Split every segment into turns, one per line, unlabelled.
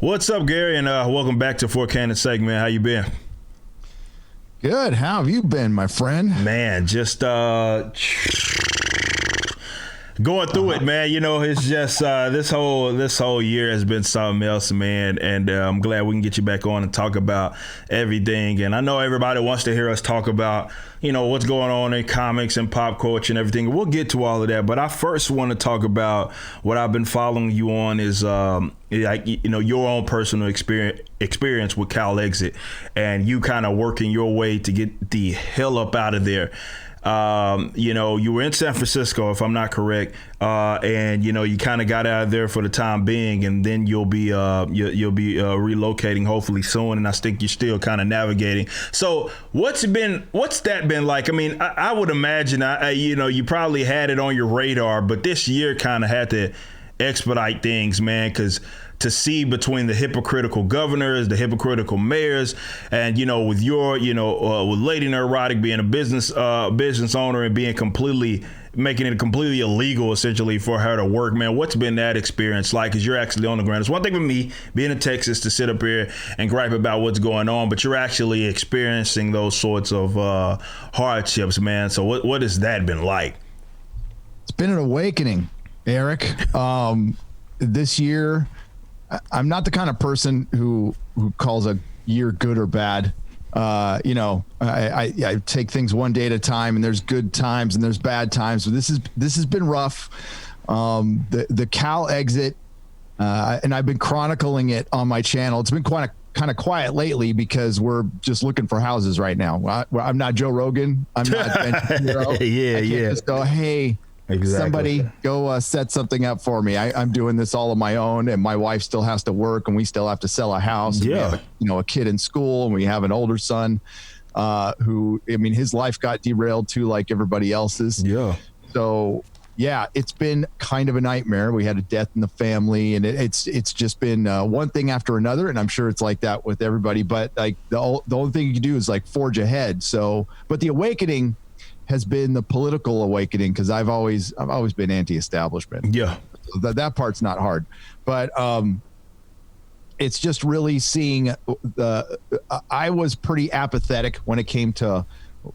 What's up, Gary, and welcome back to For Cannon segment. How you been?
Good. How have you been, my friend?
Man, just going through it, man. You know, it's just this whole year has been something else, man. And I'm glad we can get you back on and talk about everything. And I know everybody wants to hear us talk about, you know, what's going on in comics and pop culture and everything. We'll get to all of that. But I first want to talk about what I've been following you on is, like, you know, your own personal experience with Calexit and you kind of working your way to get the hell up out of there. You know, you were in San Francisco, if I'm not correct, and you know you kind of got out of there for the time being, and then you'll be relocating hopefully soon. And I think you're still kind of navigating. So what's that been like? I mean, I would imagine, you know, you probably had it on your radar, but this year kind of had to expedite things, man, because to see between the hypocritical governors, the hypocritical mayors, and, you know, with your, you know, with Lady Neurotic being a business owner and making it completely illegal essentially for her to work, man, what's been that experience like? Because you're actually on the ground. It's one thing with me being in Texas to sit up here and gripe about what's going on, but you're actually experiencing those sorts of hardships, man. So what has that been like?
It's been an awakening, Eric. This year, I'm not the kind of person who calls a year good or bad. You know, I take things one day at a time, and there's good times and there's bad times. So this has been rough. The Cal exit, and I've been chronicling it on my channel. It's been kind of quiet lately because we're just looking for houses right now. I'm not Joe Rogan. I'm not Ben Shapiro. I can't just go, hey. Exactly. Somebody go set something up for me. I'm doing this all on my own, and my wife still has to work, and we still have to sell a house. And we have a kid in school, and we have an older son who, I mean, his life got derailed too, like everybody else's. Yeah. So yeah, it's been kind of a nightmare. We had a death in the family, and it's just been one thing after another. And I'm sure it's like that with everybody. But like the only thing you can do is like forge ahead. So, but the awakening has been the political awakening, because I've always been anti-establishment. Yeah, that part's not hard, but it's just really seeing I was pretty apathetic when it came to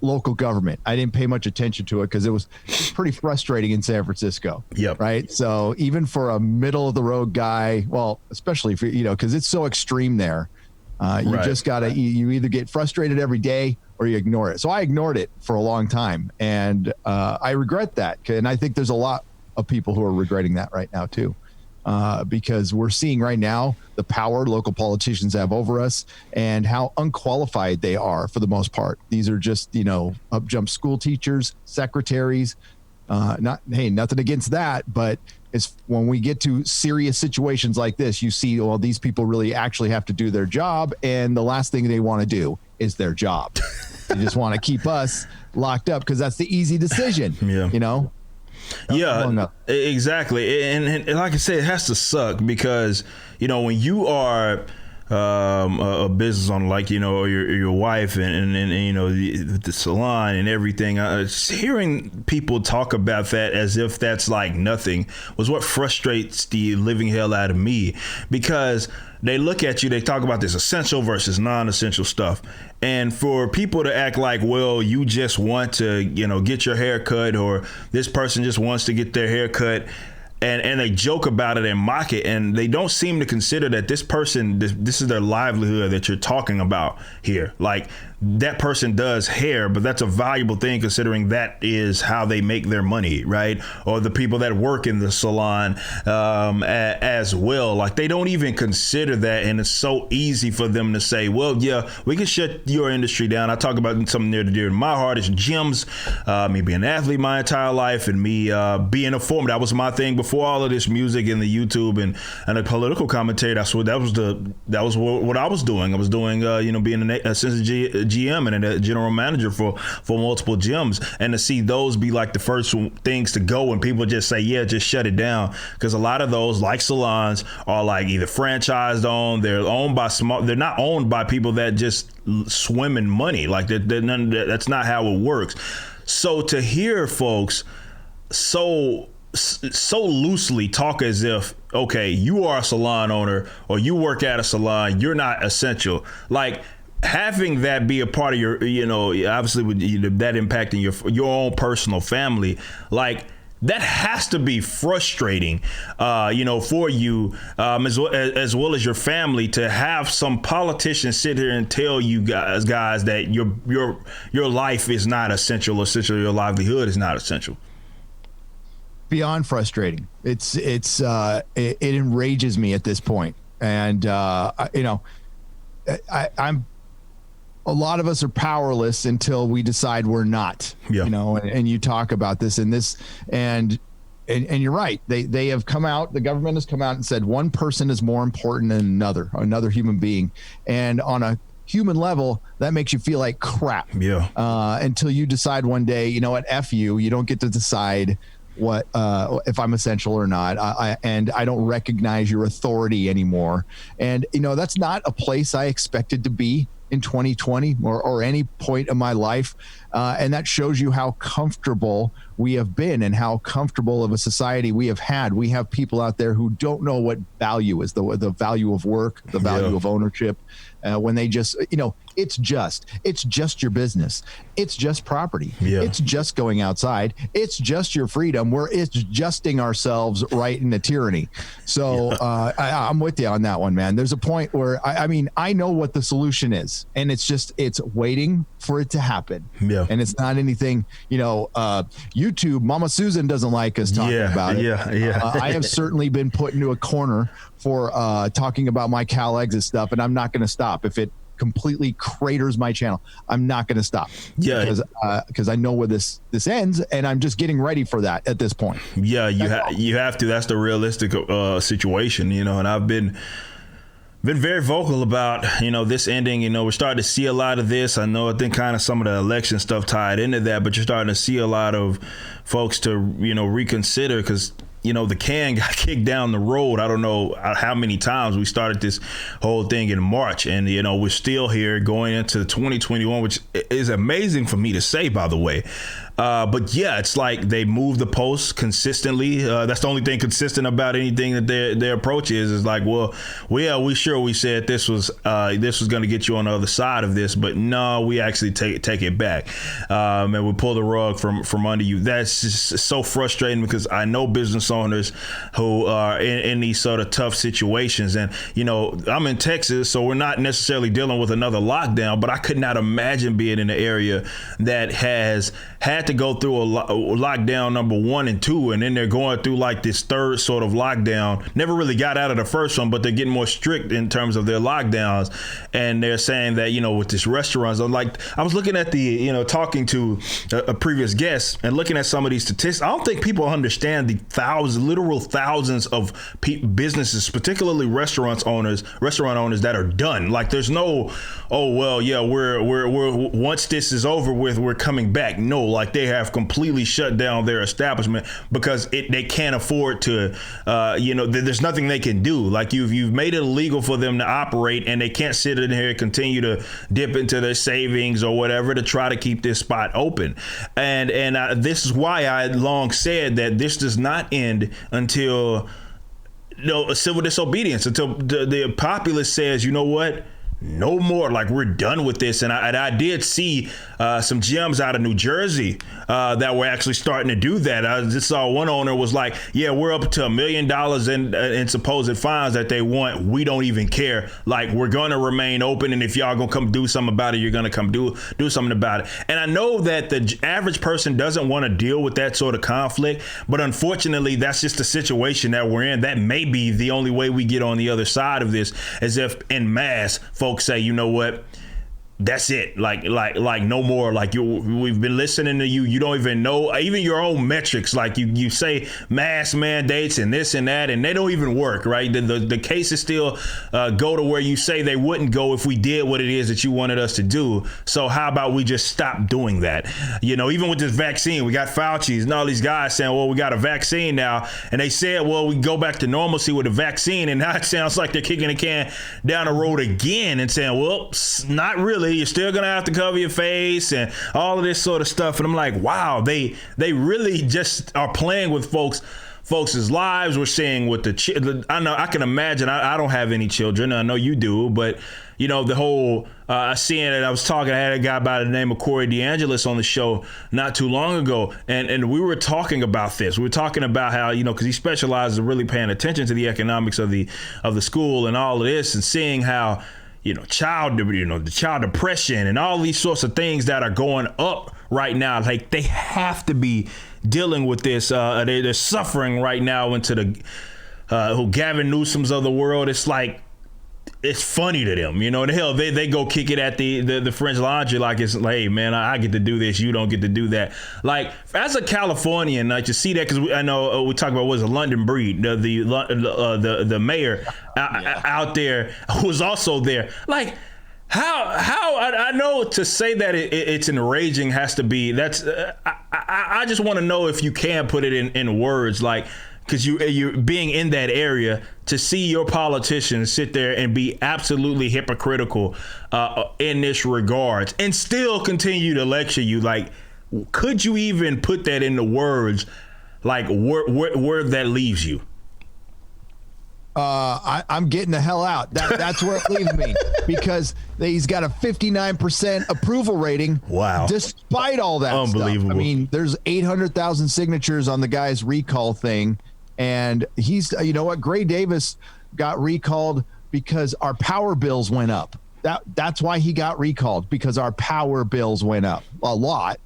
local government. I didn't pay much attention to it because it was pretty frustrating in San Francisco. Yep. Right. So even for a middle of the road guy, well, especially for, you know, because it's so extreme there. You just gotta, you either get frustrated every day or you ignore it. So I ignored it for a long time, and I regret that. And I think there's a lot of people who are regretting that right now too, because we're seeing right now the power local politicians have over us and how unqualified they are for the most part. These are just, you know, up jump school teachers, secretaries. Nothing against that, but it's when we get to serious situations like this, you see, well, these people really actually have to do their job, and the last thing they want to do is their job. They just want to keep us locked up because that's the easy decision. Yeah. You know?
Yeah, exactly. And like I said, it has to suck because, you know, when you are a business owner, like, you know, your wife and you know, the salon and everything, hearing people talk about that as if that's like nothing was what frustrates the living hell out of me, because they look at you, they talk about this essential versus non-essential stuff. And for people to act like, well, you just want to, you know, get your hair cut, or this person just wants to get their hair cut, and they joke about it and mock it, and they don't seem to consider that this person, this is their livelihood that you're talking about here. Like, that person does hair, but that's a valuable thing considering that is how they make their money, right? Or the people that work in the salon as well. Like, they don't even consider that, and it's so easy for them to say, well, yeah, we can shut your industry down. I talk about something near and dear to my heart is gyms, me being an athlete my entire life, and me being a former. That was my thing before all of this music and the YouTube and the political commentary. That was what I was doing. I was doing, you know, being an assistant GM and a general manager for multiple gyms, and to see those be like the first things to go when people just say, yeah, just shut it down, because a lot of those, like salons, are like either franchised owned, they're owned by they're not owned by people that just swim in money. Like, that's not how it works. So to hear folks so loosely talk as if okay, you are a salon owner or you work at a salon, you're not essential. Like, having that be a part of your, obviously with that impacting your own personal family, like, that has to be frustrating, for you, as well as your family, to have some politicians sit here and tell you guys that your life is not essential, essentially your livelihood is not essential.
Beyond frustrating. It enrages me at this point. And, I'm, a lot of us are powerless until we decide we're not, and you talk about this and you're right. They have come out, the government has come out and said one person is more important than another human being. And on a human level, that makes you feel like crap. Yeah. Until you decide one day, you know what, F you don't get to decide what if I'm essential or not. And I don't recognize your authority anymore. And, that's not a place I expected to be in 2020 or any point of my life. And that shows you how comfortable we have been and how comfortable of a society we have had. We have people out there who don't know what value is, the value of work, the value of ownership, when they just, it's just your business. It's just property. Yeah. It's just going outside. It's just your freedom. We're adjusting ourselves right into tyranny. So I'm with you on that one, man. There's a point where I know what the solution is, and it's waiting for it to happen. Yeah. And it's not anything, YouTube, Mama Susan doesn't like us talking about it. Yeah. I have certainly been put into a corner for talking about my Calexit stuff, and I'm not going to stop. If it completely craters my channel, I'm not going to stop. Yeah, because I know where this ends, and I'm just getting ready for that at this point. Yeah,
you have to. That's the realistic situation, and I've been very vocal about, this ending. We're starting to see a lot of this. I think kind of some of the election stuff tied into that, but you're starting to see a lot of folks to, reconsider, because the can got kicked down the road. I don't know how many times. We started this whole thing in March, and, we're still here going into 2021, which is amazing for me to say, by the way. But yeah, it's like they move the posts consistently. That's the only thing consistent about anything that their approach is like, we said this was going to get you on the other side of this, but no, we actually take it back, and we pull the rug from under you. That's just so frustrating, because I know business owners who are in these sort of tough situations, and I'm in Texas, so we're not necessarily dealing with another lockdown, but I could not imagine being in an area that has had to go through a lockdown number 1 and 2, and then they're going through like this third sort of lockdown. Never really got out of the first one, but they're getting more strict in terms of their lockdowns. And they're saying that, with this restaurants, I was looking at talking to a previous guest and looking at some of these statistics. I don't think people understand the literal thousands of businesses, particularly restaurant owners that are done. Like, there's no, we're once this is over with, we're coming back. No, like, they have completely shut down their establishment because they can't afford to, there's nothing they can do. Like, you've made it illegal for them to operate, and they can't sit in here and continue to dip into their savings or whatever to try to keep this spot open. And this is why I long said that this does not end until civil disobedience, until the populace says, you know what? No more. Like, we're done with this. And I did see some gyms out of New Jersey that were actually starting to do that. I just saw one owner was like, yeah, we're up to $1 million in supposed fines that they want. We don't even care. Like, we're going to remain open. And if y'all going to come do something about it, you're going to come do something about it. And I know that the average person doesn't want to deal with that sort of conflict. But unfortunately, that's just the situation that we're in. That may be the only way we get on the other side of this, as if en masse folks say, you know what? That's it. Like no more. Like, we've been listening to you. You don't even know even your own metrics. Like, you say mask mandates and this and that, and they don't even work, right? The cases still go to where you say they wouldn't go if we did what it is that you wanted us to do. So how about we just stop doing that? Even with this vaccine, we got Fauci's and all these guys saying, well, we got a vaccine now. And they said, well, we go back to normalcy with a vaccine. And now it sounds like they're kicking the can down the road again and saying, well, not really. You're still going to have to cover your face and all of this sort of stuff. And I'm like, wow, they really just are playing with folks folks' lives. We're seeing what I know. I can imagine. I don't have any children. I know you do, but you know the whole. Seeing it, I had a guy by the name of Corey DeAngelis on the show not too long ago, and we were talking about this. We were talking about how, you know, because he specializes in really paying attention to the economics of the school and all of this, and seeing how, you know, the child depression and all these sorts of things that are going up right now. Like, they have to be dealing with this. They're suffering right now into the Gavin Newsom's of the world. It's like, it's funny to them, you know. The hell, they go kick it at the French Laundry like it's like, hey man, I get to do this, you don't get to do that. Like, as a Californian, like, to see that, because I know we talk about what was a London Breed, the mayor out there who was also there. Like, how I know to say that it's enraging has to be, that's I just want to know if you can put it in words, like, because you're being in that area, to see your politicians sit there and be absolutely hypocritical in this regard and still continue to lecture you. Like, could you even put that into words, like where that leaves you?
I'm getting the hell out. That's where it leaves me, because he's got a 59% approval rating.
Wow.
Despite all that
Unbelievable.
stuff. I mean, there's 800,000 signatures on the guy's recall thing. And he's, you know what, Gray Davis got recalled because our power bills went up. That's why he got recalled, because our power bills went up a lot.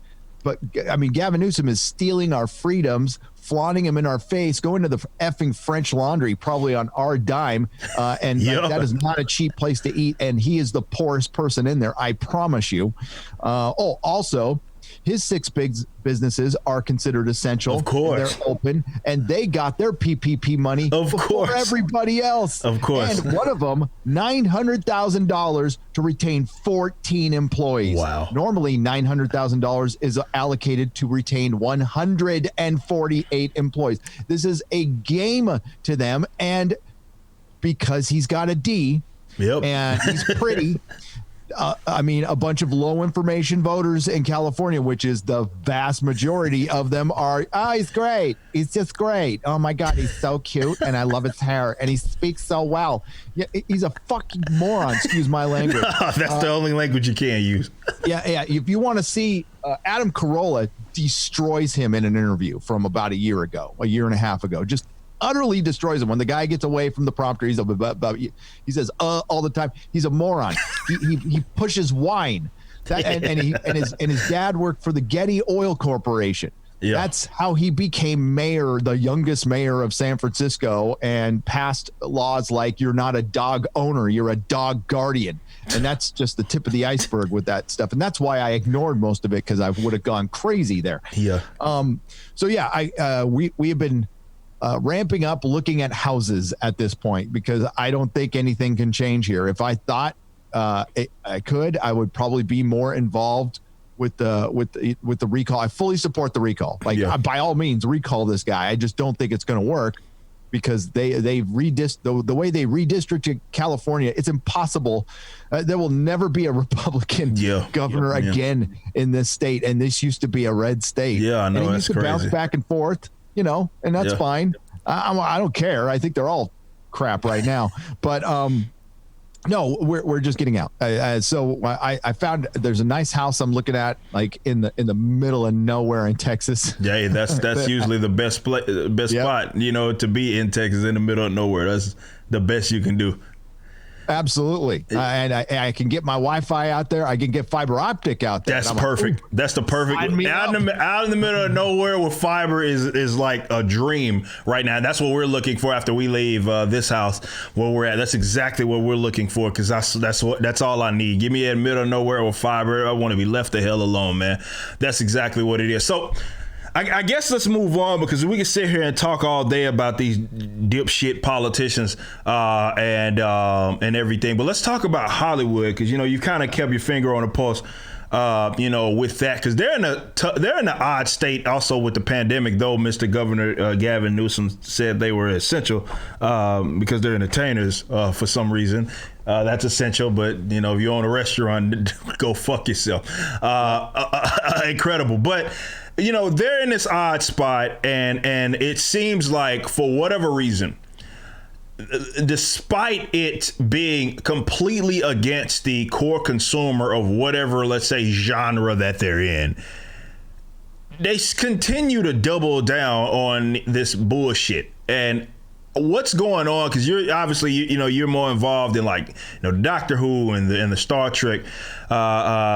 But I mean, Gavin Newsom is stealing our freedoms, flaunting them in our face, going to the effing French Laundry, probably on our dime. And
yeah.
that is not a cheap place to eat. And he is the poorest person in there, I promise you. Also, his 6 big businesses are considered essential.
Of course.
They're open, and they got their PPP money before everybody else.
Of course.
And one of them, $900,000 to retain 14 employees.
Wow.
Normally, $900,000 is allocated to retain 148 employees. This is a game to them, and because he's got a D,
yep,
and he's pretty. I mean, a bunch of low information voters in California, which is the vast majority of them, are, he's great. He's just great. Oh my God, he's so cute, and I love his hair, and he speaks so well. Yeah, he's a fucking moron. Excuse my language.
That's the only language you can't use.
Yeah. If you want to see, Adam Carolla destroys him in an interview from about a year and a half ago. Just utterly destroys him. When the guy gets away from the prompter, he says all the time. He's a moron. He pushes wine. And his dad worked for the Getty Oil Corporation. Yeah. That's how he became mayor, the youngest mayor of San Francisco, and passed laws like, you're not a dog owner, you're a dog guardian. And that's just the tip of the iceberg with that stuff. And that's why I ignored most of it, because I would have gone crazy there.
Yeah.
So yeah, we have been ramping up looking at houses at this point, because I don't think anything can change here. If I thought I could, I would probably be more involved with the recall. I fully support the recall. By all means, recall this guy. I just don't think it's going to work, because the way they redistricted California, it's impossible. There will never be a Republican governor again in this state, and this used to be a red state.
Yeah, I know,
and it
that's
used to
crazy.
bounce back and forth. You know, and that's fine. I don't care. I think they're all crap right now. But no, we're just getting out. So I found there's a nice house I'm looking at, like in the middle of nowhere in Texas.
Yeah, that's usually the best spot, you know, to be in Texas, in the middle of nowhere. That's the best you can do.
Absolutely. And I can get my Wi-Fi out there. I can get fiber optic out there.
That's perfect. That's the perfect. Out in the middle of nowhere with fiber is like a dream right now. That's what we're looking for after we leave this house where we're at. That's exactly what we're looking for, because that's all I need. Give me in the middle of nowhere with fiber. I want to be left the hell alone, man. That's exactly what it is. So I guess let's move on, because we can sit here and talk all day about these dipshit politicians and everything. But let's talk about Hollywood, because, you know, you kind of kept your finger on the pulse, you know, with that, because they're in an odd state also with the pandemic, though Mr. Governor Gavin Newsom said they were essential because they're entertainers for some reason. That's essential, but, you know, if you own a restaurant, go fuck yourself. Incredible. But you know, they're in this odd spot, and it seems like for whatever reason, despite it being completely against the core consumer of whatever, let's say, genre that they're in, they continue to double down on this bullshit. And what's going on? Because you're obviously, you know, you're more involved in, like, you know, Doctor Who and the Star Trek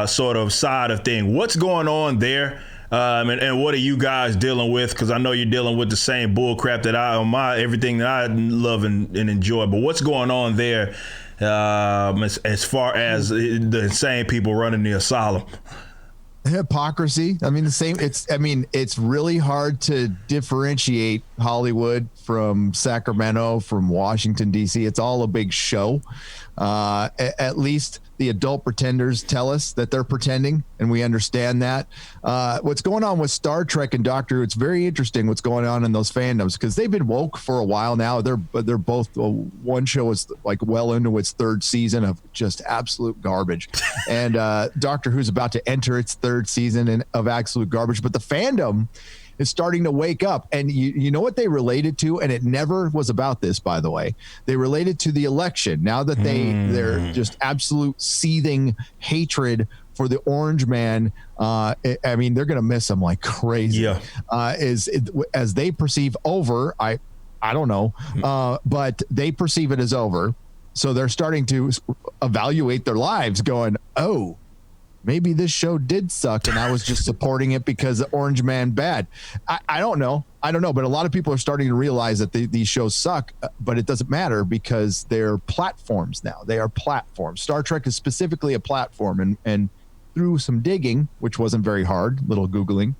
sort of side of thing. What's going on there? And what are you guys dealing with? Because I know you're dealing with the same bull crap that everything that I love and enjoy. But what's going on there as far as the insane people running the asylum?
Hypocrisy. I mean, it's really hard to differentiate Hollywood from Sacramento, from Washington, D.C. It's all a big show. At least the adult pretenders tell us that they're pretending, and we understand that. What's going on with Star Trek and Doctor Who, it's very interesting what's going on in those fandoms, because they've been woke for a while now. They're both, one show is like well into its third season of just absolute garbage, and Doctor Who's about to enter its third season of absolute garbage. But the fandom is starting to wake up, and you know what they related to, and it never was about this, by the way. They related to the election. Now that they're just absolute seething hatred for the Orange Man. I mean, they're going to miss him like crazy. Yeah. As they perceive over, I don't know, but they perceive it as over. So they're starting to evaluate their lives, going, oh, maybe this show did suck and I was just supporting it because the Orange Man bad. I don't know. But a lot of people are starting to realize that these shows suck, but it doesn't matter because they're platforms now. They are platforms. Star Trek is specifically a platform. And through some digging, which wasn't very hard, little Googling,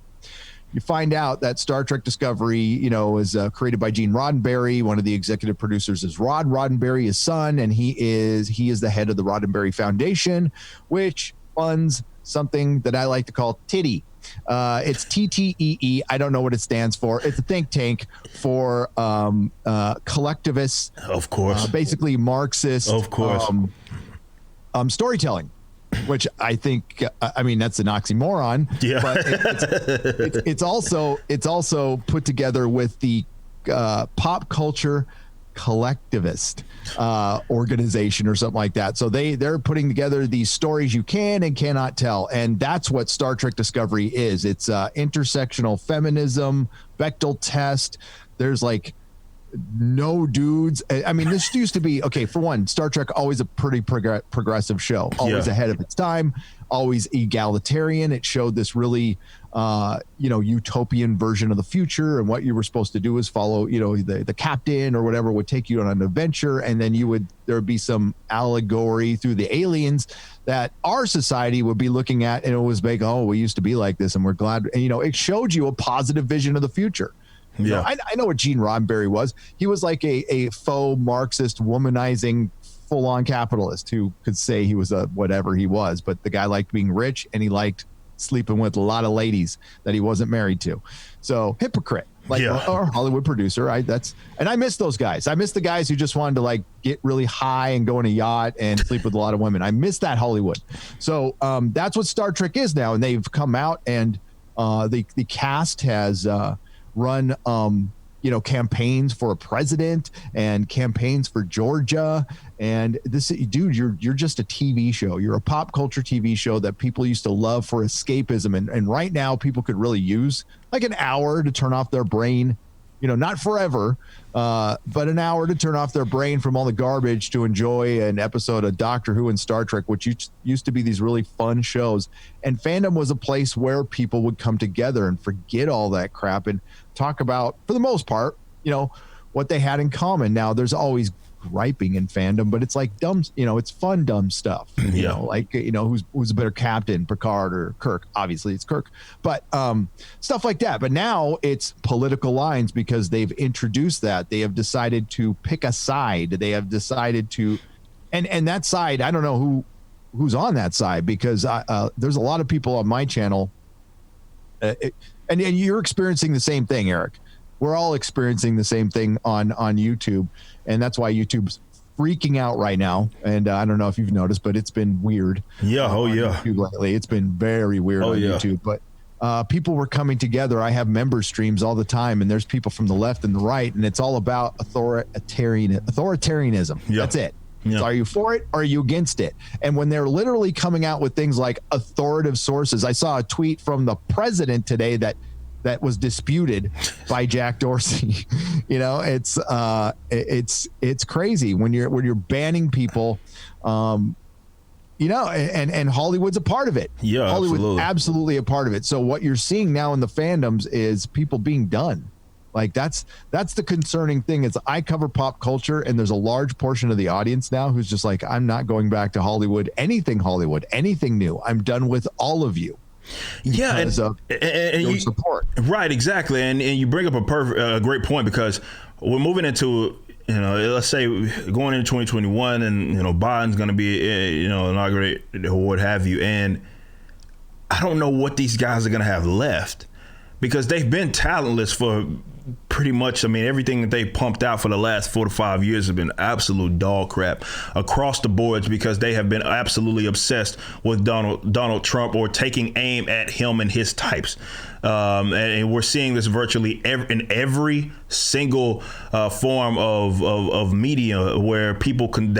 you find out that Star Trek Discovery, you know, is created by Gene Roddenberry. One of the executive producers is Rod Roddenberry, his son, and he is the head of the Roddenberry Foundation, which funds something that I like to call TITI. It's TTEE. I don't know what it stands for. It's a think tank for collectivists, of course, basically Marxist, of course, storytelling, which I think, I mean, that's an oxymoron. Yeah, but it's also put together with the pop culture collectivist organization or something like that. So they're putting together these stories you can and cannot tell, and that's what Star Trek Discovery is. It's intersectional feminism, Bechdel test. There's like no dudes. I mean, this used to be, okay, for one, Star Trek always a pretty progressive show, always ahead of its time, always egalitarian. It showed this really utopian version of the future, and what you were supposed to do is follow, the captain or whatever would take you on an adventure, and then there would be some allegory through the aliens that our society would be looking at, and it was like, oh, we used to be like this, and we're glad. And it showed you a positive vision of the future. Yeah, I know what Gene Roddenberry was. He was like a faux Marxist, womanizing, full-on capitalist who could say he was a whatever he was, but the guy liked being rich, and he liked sleeping with a lot of ladies that he wasn't married to. So hypocrite, or Hollywood producer. And I miss those guys. I miss the guys who just wanted to like get really high and go on a yacht and sleep with a lot of women. I miss that Hollywood. So that's what Star Trek is now, and they've come out, and the cast has run campaigns for a president and campaigns for Georgia. And this, dude, you're just a TV show. You're a pop culture TV show that people used to love for escapism. And right now people could really use like an hour to turn off their brain, not forever, but an hour to turn off their brain from all the garbage to enjoy an episode of Doctor Who and Star Trek, which used to be these really fun shows. And Fandom was a place where people would come together and forget all that crap and talk about, for the most part, what they had in common. Now, there's always griping in Fandom, but it's like dumb, it's fun, dumb stuff. Who's a better captain, Picard or Kirk? Obviously, it's Kirk, but stuff like that. But now it's political lines because they've introduced that. They have decided to pick a side. They have decided to, and that side, I don't know who's on that side, because there's a lot of people on my channel, and you're experiencing the same thing, Eric. We're all experiencing the same thing on YouTube, and that's why YouTube's freaking out right now. And I don't know if you've noticed, but it's been weird. Yeah, YouTube lately. It's been very weird on YouTube. But people were coming together. I have member streams all the time, and there's people from the left and the right, and it's all about authoritarianism.
Yep.
That's it.
Yep.
So are you for it or are you against it? And when they're literally coming out with things like authoritative sources, I saw a tweet from the president today that was disputed by Jack Dorsey. You know, it's crazy when you're banning people. You know, and Hollywood's a part of it.
Yeah,
Hollywood's absolutely a part of it. So what you're seeing now in the fandoms is people being done. Like that's the concerning thing. Is I cover pop culture, and there's a large portion of the audience now who's just like, I'm not going back to Hollywood, anything new. I'm done with all of you.
Yeah,
and your support.
Right, exactly. And you bring up a great point, because we're moving into, you know, let's say going into 2021, and, you know, Biden's going to be, you know, inaugurated or what have you. And I don't know what these guys are going to have left, because they've been talentless for pretty much, I mean, everything that they pumped out for the last 4 to 5 years have been absolute dog crap across the boards, because they have been absolutely obsessed with Donald Trump, or taking aim at him and his types. And we're seeing this virtually in every single form of media, where people can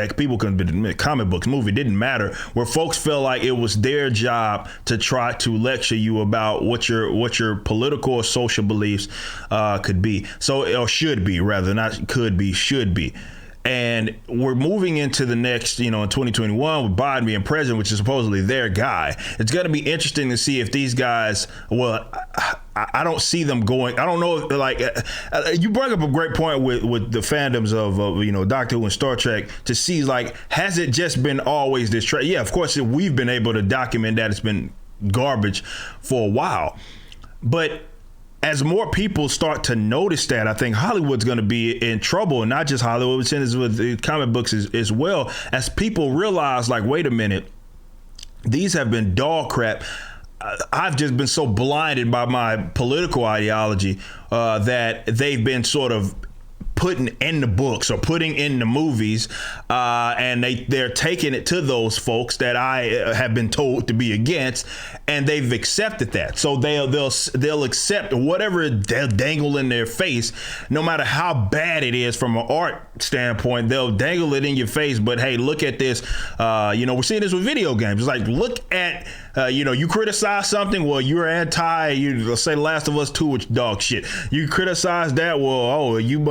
comic books, movie, didn't matter, where folks feel like it was their job to try to lecture you about what your political or social beliefs could be. So, or should be, rather, not could be, should be. And we're moving into the next, you know, in 2021 with Biden being president, which is supposedly their guy. It's going to be interesting to see if these guys, well, I don't see them going. I don't know. Like, you bring up a great point with the fandoms of you know, Doctor Who and Star Trek, to see, like, has it just been always this trend? Yeah, of course, we've been able to document that it's been garbage for a while. But as more people start to notice that, I think Hollywood's going to be in trouble, and not just Hollywood, but with the comic books as well, as people realize, like, wait a minute, these have been dog crap. I've just been so blinded by my political ideology that they've been sort of putting in the books or putting in the movies, and they're taking it to those folks that I have been told to be against, and they've accepted that. So they'll accept whatever they'll dangle in their face, no matter how bad it is from an art standpoint. They'll dangle it in your face, but hey, look at this. You know, we're seeing this with video games. It's like, look at, you know, you criticize something, well, you're let's say Last of Us 2, which dog shit. You criticize that, well, oh, you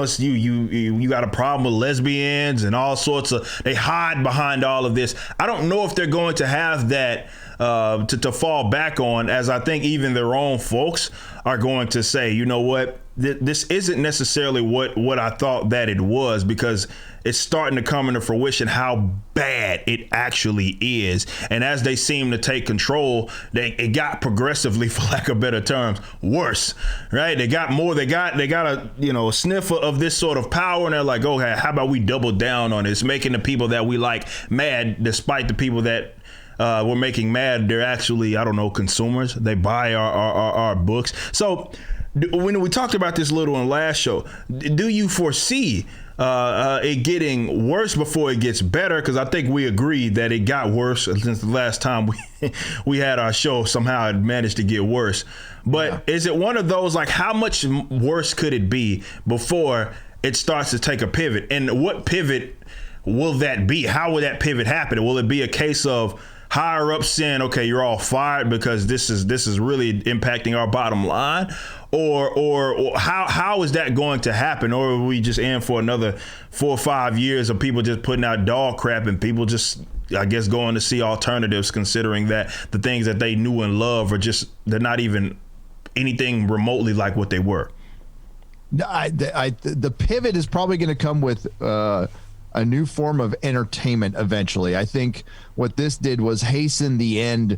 got a problem with lesbians and all sorts of, they hide behind all of this. I don't know if they're going to have that to fall back on, as I think even their own folks are going to say, you know what, this isn't necessarily what I thought that it was, because it's starting to come into fruition how bad it actually is. And as they seem to take control, it got progressively, for lack of better terms, worse, right? They got a, you know, a sniff of this sort of power, and they're like, okay, how about we double down on this, making the people that we like mad, despite the people that we're making mad, they're actually, I don't know, consumers. They buy our books. So when we talked about this a little in last show, do you foresee it getting worse before it gets better? Because I think we agreed that it got worse since the last time we had our show. Somehow it managed to get worse. But Is it one of those, like, how much worse could it be before it starts to take a pivot? And what pivot will that be? How will that pivot happen? Will it be a case of higher up saying, okay, you're all fired because this is really impacting our bottom line? Or how is that going to happen? Or are we just in for another 4 or 5 years of people just putting out dog crap, and people just, I guess, going to see alternatives, considering that the things that they knew and loved they're not even anything remotely like what they were?
The pivot is probably going to come with a new form of entertainment eventually. I think what this did was hasten the end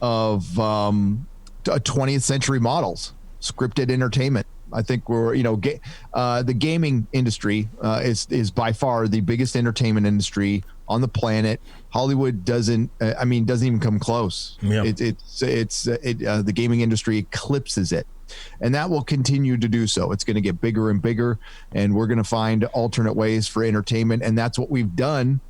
of 20th century models, scripted entertainment. I think we're, you know, the gaming industry is by far the biggest entertainment industry on the planet. Hollywood doesn't even come close. Yeah. The gaming industry eclipses it, and that will continue to do so. It's going to get bigger and bigger, and we're going to find alternate ways for entertainment, and that's what we've done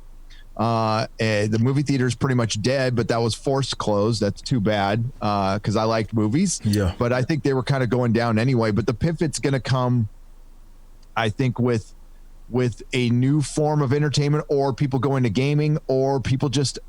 The movie theater is pretty much dead, but that was forced closed. That's too bad because I liked movies.
Yeah.
But I think they were kind of going down anyway. But the pivot's going to come, I think, with a new form of entertainment, or people going to gaming, or people just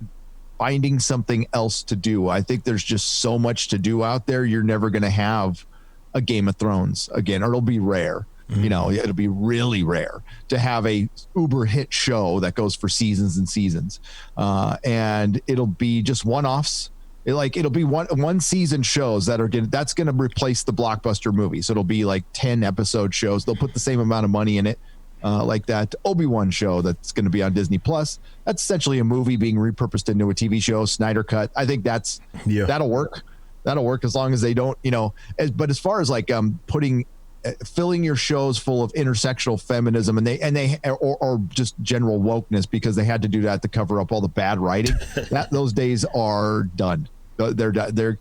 finding something else to do. I think there's just so much to do out there. You're never going to have a Game of Thrones again, or it'll be rare. You know, it'll be really rare to have a uber hit show that goes for seasons and seasons. And it'll be just one-offs. It'll be one season shows that's going to replace the blockbuster movie. So it'll be like 10 episode shows. They'll put the same amount of money in it. Like that Obi-Wan show that's going to be on Disney Plus. That's essentially a movie being repurposed into a TV show, Snyder cut. I think that'll work. That'll work as long as they don't, but as far as like filling your shows full of intersectional feminism or just general wokeness, because they had to do that to cover up all the bad writing, those days are done. They're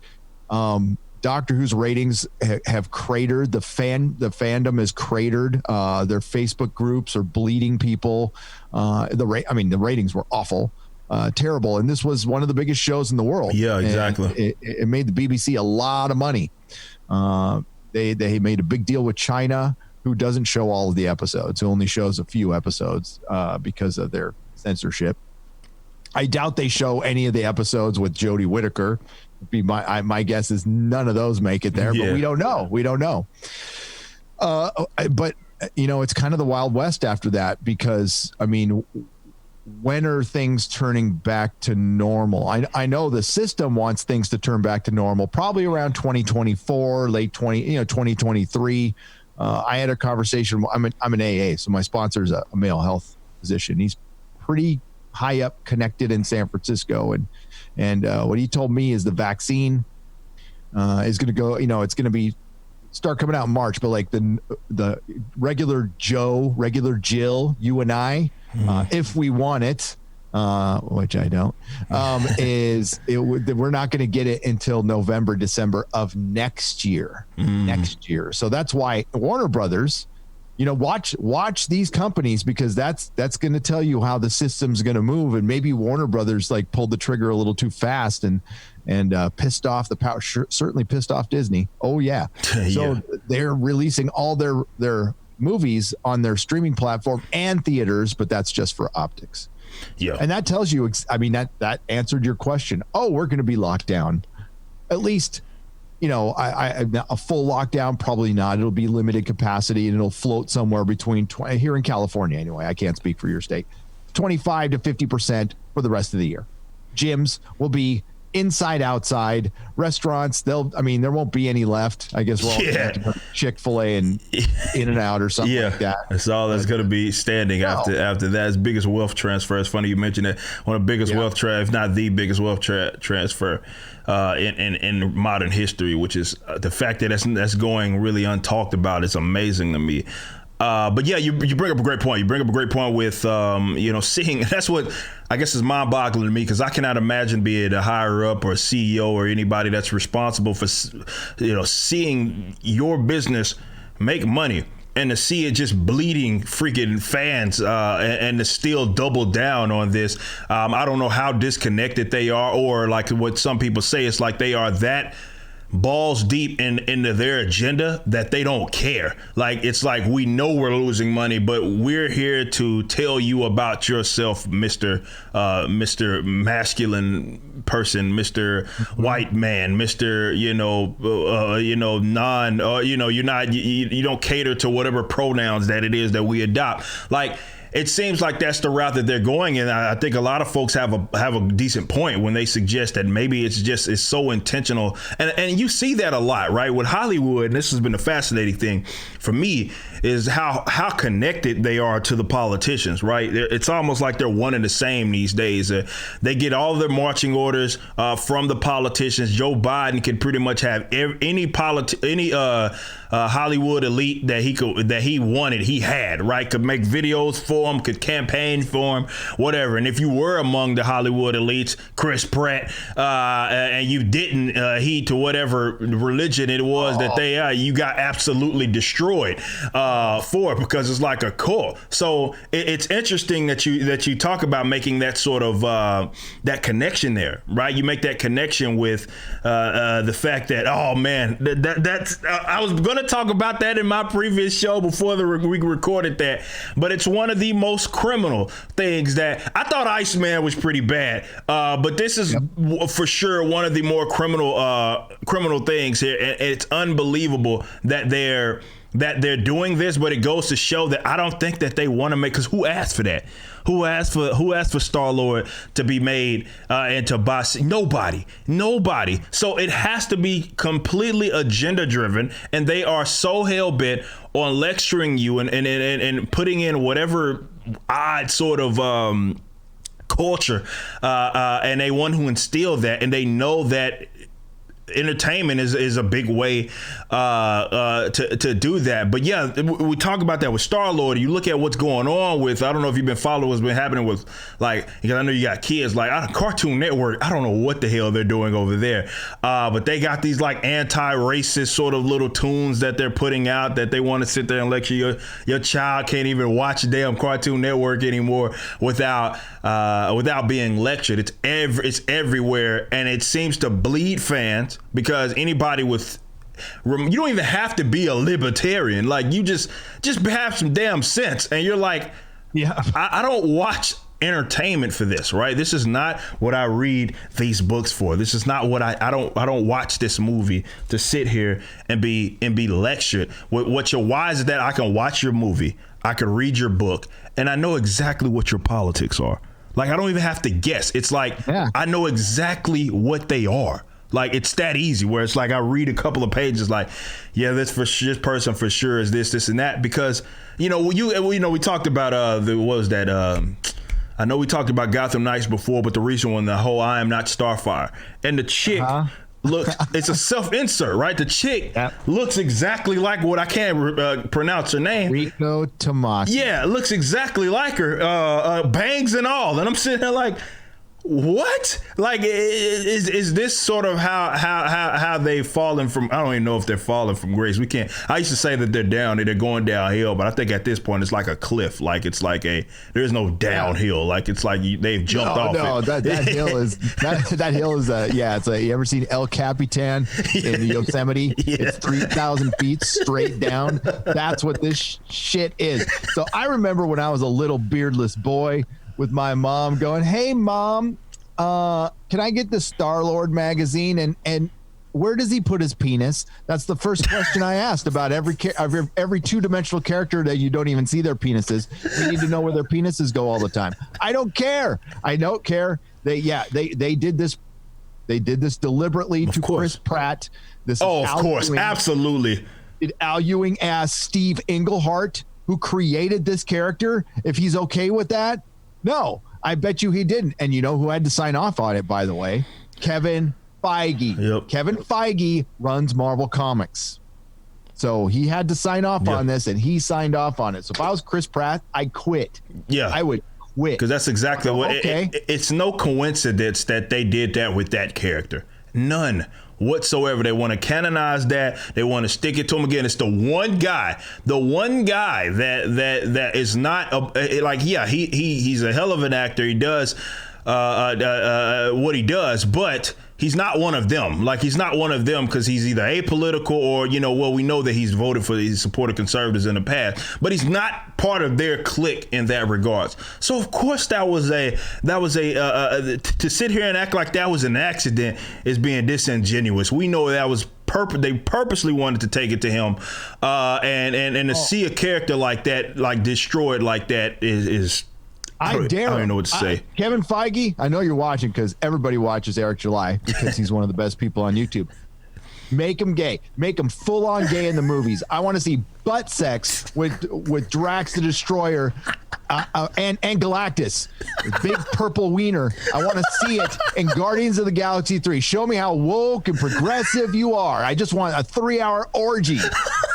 Doctor Who's ratings have cratered. The fandom is cratered. Their Facebook groups are bleeding people. The ratings were awful, terrible. And this was one of the biggest shows in the world.
Yeah, exactly.
It made the BBC a lot of money. They made a big deal with China, who doesn't show all of the episodes, who only shows a few episodes because of their censorship. I doubt they show any of the episodes with Jodie Whittaker. My guess is none of those make it there, but we don't know. But it's kind of the Wild West after that, because when are things turning back to normal? I know the system wants things to turn back to normal, probably around 2024, late 2023. I had a conversation. I'm an AA, so my sponsor is a male health physician. He's pretty high up, connected in San Francisco, and what he told me is the vaccine is going to go. It's going to start coming out in March, but like the regular Joe, regular Jill, you and I, if we want it, which I don't, we're not going to get it until November, December of next year. So that's why Warner Brothers, watch these companies, because that's going to tell you how the system's going to move. And maybe Warner Brothers pulled the trigger a little too fast and pissed off the power, certainly pissed off Disney. Oh yeah. So they're releasing all their movies on their streaming platform and theaters, but that's just for optics.
Yeah.
And that tells you, that answered your question. Oh, we're going to be locked down. At least, a full lockdown, probably not. It'll be limited capacity, and it'll float somewhere between here in California anyway. I can't speak for your state. 25 to 50% for the rest of the year. Gyms will be inside, outside. Restaurants, there won't be any left. I guess we'll all have to go to Chick-fil-A and In-N-Out or something like that.
That's all that's going to be standing after that. It's biggest wealth transfer. It's funny you mentioned that. One of the biggest wealth if not the biggest wealth transfer in modern history, which is the fact that that's going really untalked about. It's amazing to me. But yeah, you bring up a great point. You bring up a great point with, seeing, that's what I guess is mind-boggling to me, because I cannot imagine being a higher up or a CEO or anybody that's responsible for, seeing your business make money and to see it just bleeding freaking fans and to still double down on this. I don't know how disconnected they are, or like what some people say, it's like they are that balls deep into their agenda that they don't care. Like, it's like, we know we're losing money, but we're here to tell you about yourself, Mr. Masculine person, Mr. White man, Mr. You don't cater to whatever pronouns that it is that we adopt. Like, it seems like that's the route that they're going, and I think a lot of folks have a decent point when they suggest that maybe it's so intentional, and you see that a lot, right? With Hollywood, and this has been a fascinating thing for me, is how connected they are to the politicians, right? It's almost like they're one and the same these days. They get all their marching orders from the politicians. Joe Biden can pretty much have any Hollywood elite that he wanted, he had, right? Could make videos for him, could campaign for him, whatever. And if you were among the Hollywood elites, Chris Pratt, and you didn't heed to whatever religion it was that they you got absolutely destroyed for it, because it's like a cult. So it's interesting that you talk about making that sort of that connection there, right? You make that connection with the fact that, oh man, that's I was going to talk about that in my previous show before we recorded that, but it's one of the most criminal things that I thought Iceman was pretty bad, but this is for sure one of the more criminal things here, and it's unbelievable that they're doing this, but it goes to show that I don't think that they want to make, because who asked for that? Who asked for Star-Lord to be made into boss? Nobody. So it has to be completely agenda driven, and they are so hell bent on lecturing you and putting in whatever odd sort of culture, and they want to instill that, and they know that entertainment is a big way to do that. But yeah, we talk about that with Star-Lord. You look at what's going on with, I don't know if you've been following what's been happening with, like, because I know you got kids, like Cartoon Network, I don't know what the hell they're doing over there, but they got these like anti-racist sort of little tunes that they're putting out that they want to sit there and lecture your child can't even watch damn Cartoon Network anymore without being lectured. It's everywhere, and it seems to bleed fans, because anybody with, you don't even have to be a libertarian, like you just have some damn sense, and you're like, yeah, I don't watch entertainment for this, right? This is not what I read these books for. This is not what I don't watch this movie to sit here and be lectured. What your why is that I can watch your movie, I can read your book, and I know exactly what your politics are. Like, I don't even have to guess. It's like, I know exactly what they are. Like, it's that easy, where it's like I read a couple of pages like, yeah, this person for sure is this and that, because we talked about I know we talked about Gotham Knights before, but the recent one, the whole I am not Starfire, and the chick looks, it's a self-insert, right? The chick looks exactly like what I can't pronounce her name.
Rico Tomasi.
Yeah, it looks exactly like her, bangs and all, and I'm sitting there like, what? Like, is this sort of how they've fallen from? I don't even know if they're falling from grace. We can't. I used to say that they're going downhill, but I think at this point it's like a cliff. Like, it's like there's no downhill. Like, it's like they've jumped off. No,
that hill is that hill is it's you ever seen El Capitan in Yosemite? Yeah. It's 3,000 feet straight down. That's what this shit is. So I remember when I was a little beardless boy, with my mom going, "Hey mom, can I get the Star-Lord magazine? And where does he put his penis?" That's the first question I asked about every two-dimensional character that you don't even see their penises. We need to know where their penises go all the time. I don't care. They did this. They did this deliberately to Chris Pratt.
Of course, absolutely.
Did Al Ewing ask Steve Englehart, who created this character, if he's okay with that? No, I bet you he didn't. And you know who had to sign off on it, by the way? Kevin Feige. Yep. Kevin Feige runs Marvel Comics. So he had to sign off on this, and he signed off on it. So if I was Chris Pratt, I'd quit. Yeah. I would quit.
Because that's exactly what it's no coincidence that they did that with that character. None whatsoever. They want to canonize that. They want to stick it to him again. It's the one guy that is not he's a hell of an actor. He does what he does, but he's not one of them. Like, he's not one of them because he's either apolitical or, we know that he's supported conservatives in the past, but he's not part of their clique in that regards. So of course that was to sit here and act like that was an accident is being disingenuous. We know that was they purposely wanted to take it to him, and to see a character like that, like destroyed like that is I don't even know what to say.
Kevin Feige, I know you're watching because everybody watches Eric July because he's one of the best people on YouTube. Make him gay. Make him full on gay in the movies. I want to see butt sex with Drax the Destroyer and Galactus. Big purple wiener. I want to see it in Guardians of the Galaxy 3. Show me how woke and progressive you are. I just want a 3-hour orgy.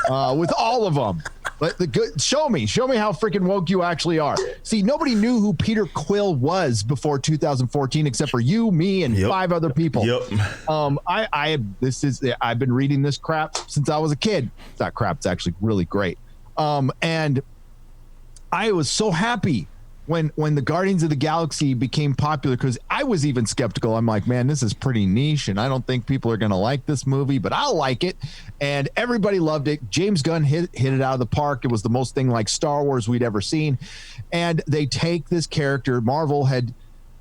with all of them. But show me how freaking woke you actually are. See, nobody knew who Peter Quill was before 2014, except for you, me, and 5 other people. I've been reading this crap since I was a kid. That crap's actually really great. And I was so happy when the Guardians of the Galaxy became popular, because I was even skeptical. I'm like, man, this is pretty niche, and I don't think people are going to like this movie, but I'll like it. And everybody loved it. James Gunn hit it out of the park. It was the most thing like Star Wars we'd ever seen. And they take this character. Marvel had,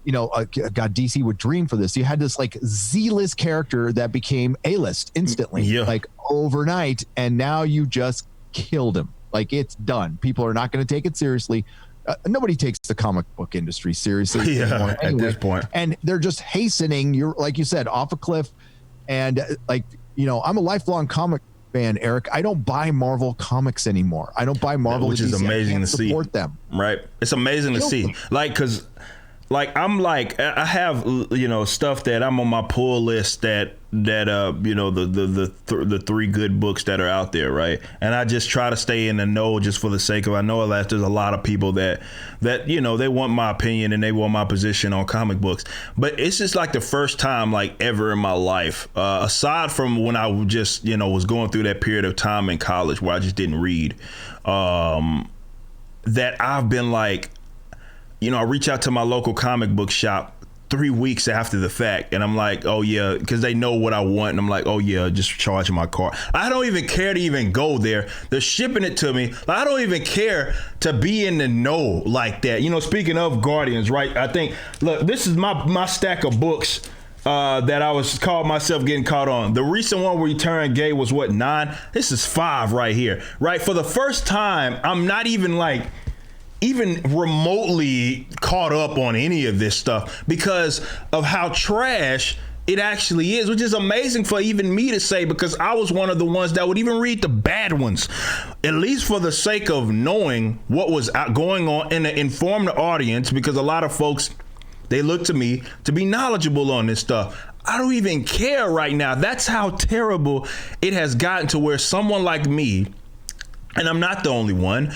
God, DC would dream for this. You had this like Z-list character that became A-list instantly, like overnight. And now you just killed him. Like, it's done. People are not going to take it seriously. Nobody takes the comic book industry seriously anymore, anyway.
At this point,
and they're just hastening. You're, like you said, off a cliff. And I'm a lifelong comic fan, Eric. I don't buy Marvel comics anymore. I don't buy Marvel,
which is amazing to see.
Support them,
right? It's amazing to see, because I have stuff that I'm on my pull list that the 3 good books that are out there, right? And I just try to stay in the know just for the sake of, I know that there's a lot of people that they want my opinion and they want my position on comic books, but it's just like the first time like ever in my life, aside from when I just was going through that period of time in college where I just didn't read, that I've been like, I reach out to my local comic book shop 3 weeks after the fact, and I'm like, oh yeah, because they know what I want, and I'm like, oh yeah, just charging my car. I don't even care to even go there. They're shipping it to me. I don't even care to be in the know like that. Speaking of Guardians, right? I think, look, this is my stack of books that I was called myself getting caught on. The recent one where you turned gay was what, 9? This is 5 right here, right? For the first time, I'm not even remotely caught up on any of this stuff because of how trash it actually is, which is amazing for even me to say, because I was one of the ones that would even read the bad ones, at least for the sake of knowing what was going on and to inform the audience, because a lot of folks, they look to me to be knowledgeable on this stuff. I don't even care right now. That's how terrible it has gotten, to where someone like me, and I'm not the only one,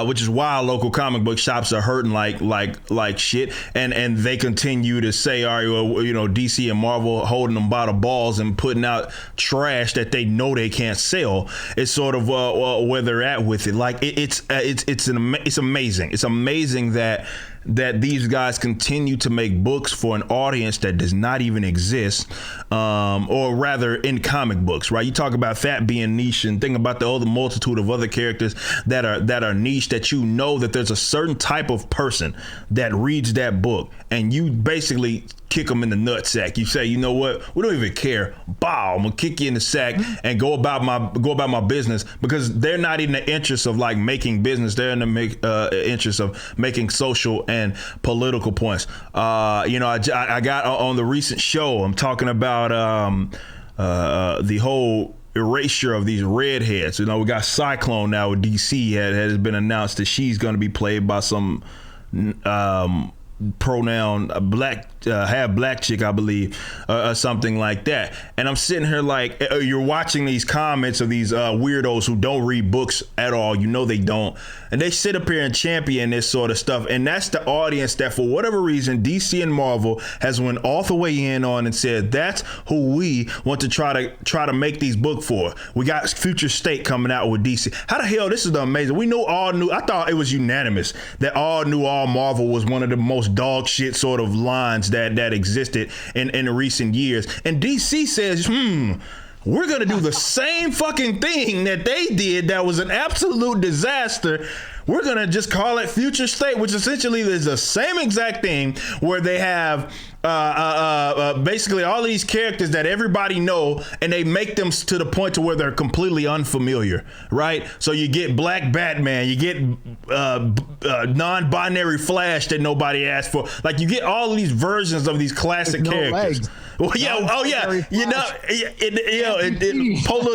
which is why local comic book shops are hurting like shit, and they continue to say, all right, well, DC and Marvel holding them by the balls and putting out trash that they know they can't sell. It's sort of where they're at with it. Like it's amazing. It's amazing that these guys continue to make books for an audience that does not even exist, or rather in comic books, right? You talk about that being niche, and think about the other multitude of other characters that are niche, that that there's a certain type of person that reads that book, and you basically kick them in the nutsack. You say, you know what? We don't even care. Bow, I'm gonna kick you in the sack and go about my business, because they're not in the interest of like making business. They're in the interest of making social and political points. I got on the recent show, I'm talking about the whole erasure of these redheads. We got Cyclone now with DC. Has been announced that she's going to be played by some pronoun half black chick, I believe, or something like that. And I'm sitting here like, you're watching these comments of these weirdos who don't read books at all. They don't, and they sit up here and champion this sort of stuff. And that's the audience that, for whatever reason, DC and Marvel has went all the way in on and said that's who we want to try to make these books for. We got Future State coming out with DC. How the hell? This is amazing. We all knew. I thought it was unanimous that all knew all Marvel was one of the most dog shit sort of lines that existed in recent years. And DC says, we're going to do the same fucking thing that they did that was an absolute disaster. We're going to just call it Future State, which essentially is the same exact thing, where they have basically all these characters that everybody know, and they make them to the point to where they're completely unfamiliar, right? So you get Black Batman, you get non-binary Flash that nobody asked for. Like, you get all of these versions of these classic characters.
Legs.
Well, yeah, Polo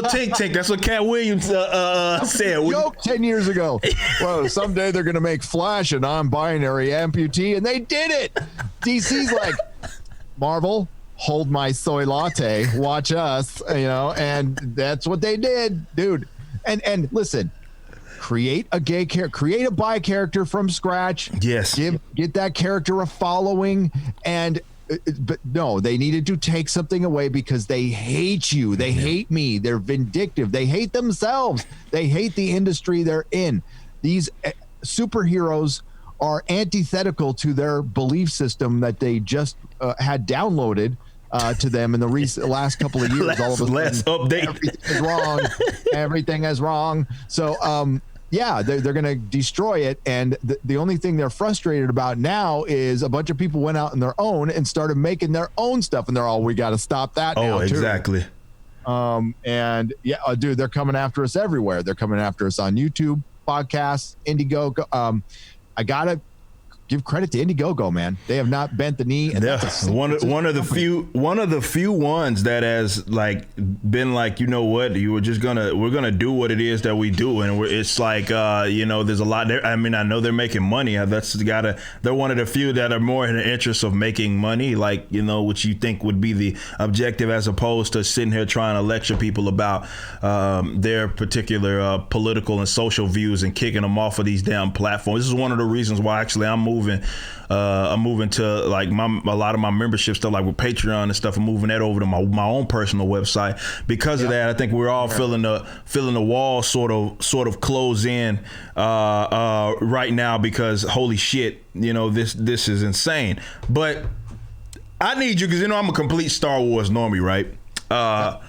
Tink Tink. That's what Cat Williams said.
Joke 10 years ago. Well, someday they're going to make Flash a non-binary amputee, and they did it. DC's like, Marvel, hold my soy latte, watch us, and that's what they did, dude. And listen, create a gay character, create a bi character from scratch.
Yes.
Get that character a following. But no, they needed to take something away because they hate you. They hate me. They're vindictive. They hate themselves. They hate the industry they're in. These superheroes are antithetical to their belief system that they just had downloaded to them in the last couple of years. All of a
last
sudden,
update.
Everything is wrong. Everything is wrong. So, yeah, they're going to destroy it. And the only thing they're frustrated about now is a bunch of people went out on their own and started making their own stuff. And they're all, we got to stop that now, too.
Exactly.
And yeah, dude, they're coming after us everywhere. They're coming after us on YouTube, podcasts, Indiegogo. I got to give credit to Indiegogo, man. They have not bent the knee. And
one of the few ones that has like been like, you know what, we're gonna do what it is that we do, and it's like there's a lot there. I mean, I know they're making money. They're one of the few that are more in the interest of making money, like, which you think would be the objective, as opposed to sitting here trying to lecture people about their particular political and social views and kicking them off of these damn platforms. This is one of the reasons why actually I'm moving to like a lot of my membership stuff, like with Patreon and stuff. I'm moving that over to my own personal website because of that. I think we're all feeling the wall sort of close in right now, because holy shit, this is insane. But I need you, because I'm a complete Star Wars normie, right?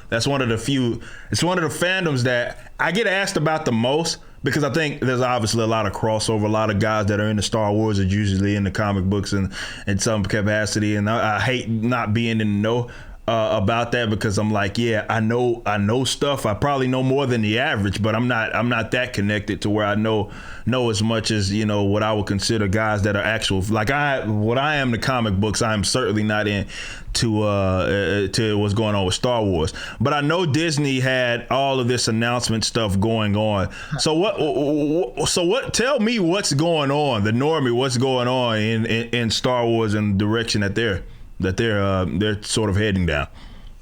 That's one of the few. It's one of the fandoms that I get asked about the most, because I think there's obviously a lot of crossover. A lot of guys that are into Star Wars are usually into comic books in some capacity, and I hate not being in the know about that, because I'm like, yeah, I know stuff. I probably know more than the average, but I'm not that connected to where I know as much as what I would consider guys that are actual, like what I am to comic books. I am certainly not in to what's going on with Star Wars, but I know Disney had all of this announcement stuff going on. So what? Tell me what's going on, the normie. What's going on in Star Wars and the direction that they're sort of heading down?